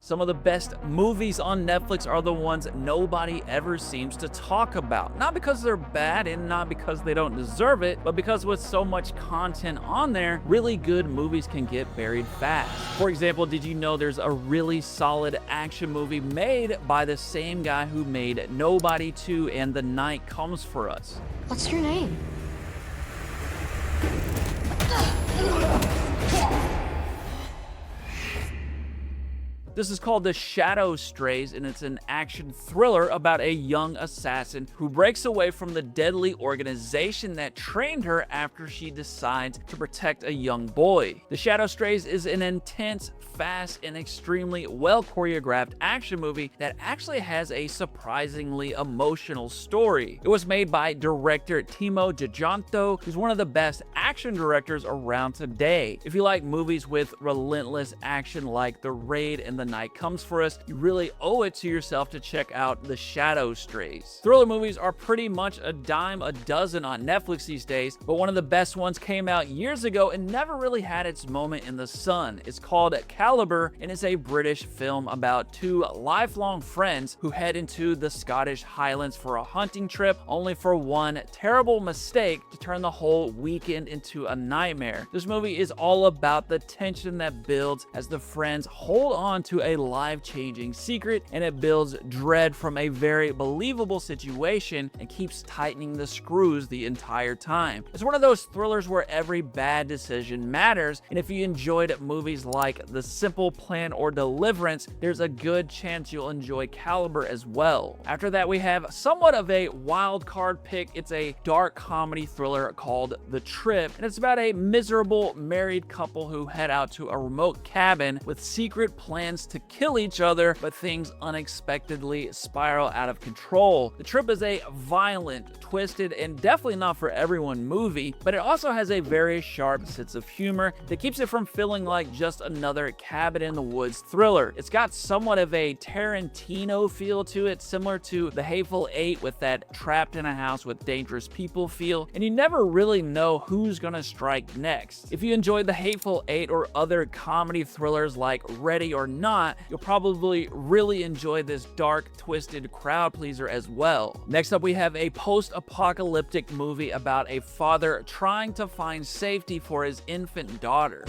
Some of the best movies on Netflix are the ones nobody ever seems to talk about. Not because they're bad and not because they don't deserve it, but because with so much content on there, really good movies can get buried fast. For example, did you know there's a really solid action movie made by the same guy who made Nobody 2 and The Night Comes for Us? What's your name? This is called The Shadow Strays, and it's an action thriller about a young assassin who breaks away from the deadly organization that trained her after she decides to protect a young boy. The Shadow Strays is an intense, fast, and extremely well choreographed action movie that actually has a surprisingly emotional story. It was made by director Timo Giganto, who's one of the best action directors around today. If you like movies with relentless action like The Raid and The Night Comes for Us, you really owe it to yourself to check out The Shadow Strays. Thriller movies are pretty much a dime a dozen on Netflix these days, but one of the best ones came out years ago and never really had its moment in the sun. It's called Calibre, and it's a British film about two lifelong friends who head into the Scottish Highlands for a hunting trip, only for one terrible mistake to turn the whole weekend into a nightmare. This movie is all about the tension that builds as the friends hold on to a life-changing secret, and it builds dread from a very believable situation and keeps tightening the screws the entire time. It's one of those thrillers where every bad decision matters, and if you enjoyed movies like The Simple Plan or Deliverance, there's a good chance you'll enjoy Calibre as well. After that, we have somewhat of a wild card pick. It's a dark comedy thriller called The Trip, and it's about a miserable married couple who head out to a remote cabin with secret plans to kill each other, but things unexpectedly spiral out of control. The Trip is a violent, twisted, and definitely not for everyone movie, but it also has a very sharp sense of humor that keeps it from feeling like just another cabin in the woods thriller. It's got somewhat of a Tarantino feel to it, similar to The Hateful Eight with that trapped in a house with dangerous people feel, and you never really know who's gonna strike next. If you enjoyed The Hateful Eight or other comedy thrillers like Ready or Not, you'll probably really enjoy this dark, twisted crowd pleaser as well. Next up, we have a post-apocalyptic movie about a father trying to find safety for his infant daughter.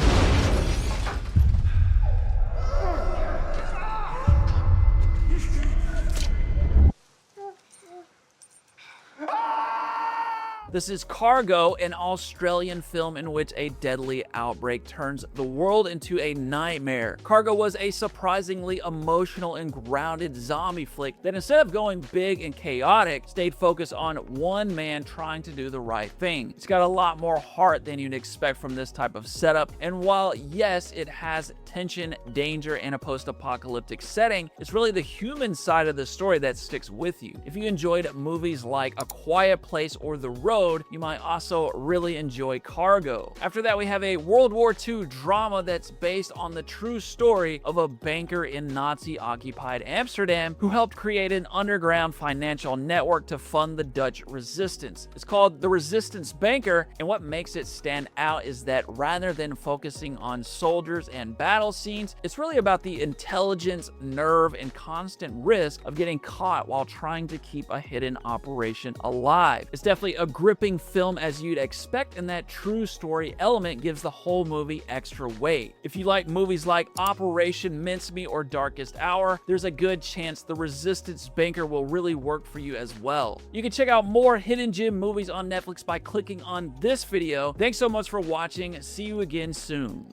This is Cargo, an Australian film in which a deadly outbreak turns the world into a nightmare. Cargo was a surprisingly emotional and grounded zombie flick that, instead of going big and chaotic, stayed focused on one man trying to do the right thing. It's got a lot more heart than you'd expect from this type of setup, and while yes, it has tension, danger, and a post-apocalyptic setting, it's really the human side of the story that sticks with you. If you enjoyed movies like A Quiet Place or The Road, you might also really enjoy Cargo. After that, we have a World War II drama that's based on the true story of a banker in Nazi-occupied Amsterdam who helped create an underground financial network to fund the Dutch resistance. It's called The Resistance Banker, and what makes it stand out is that rather than focusing on soldiers and battle scenes, it's really about the intelligence, nerve, and constant risk of getting caught while trying to keep a hidden operation alive. It's definitely a gripping film as you'd expect, and that true story element gives the whole movie extra weight. If you like movies like Operation Mincemeat or Darkest Hour, there's a good chance The Resistance Banker will really work for you as well. You can check out more hidden gem movies on Netflix by clicking on this video. Thanks so much for watching. See you again soon.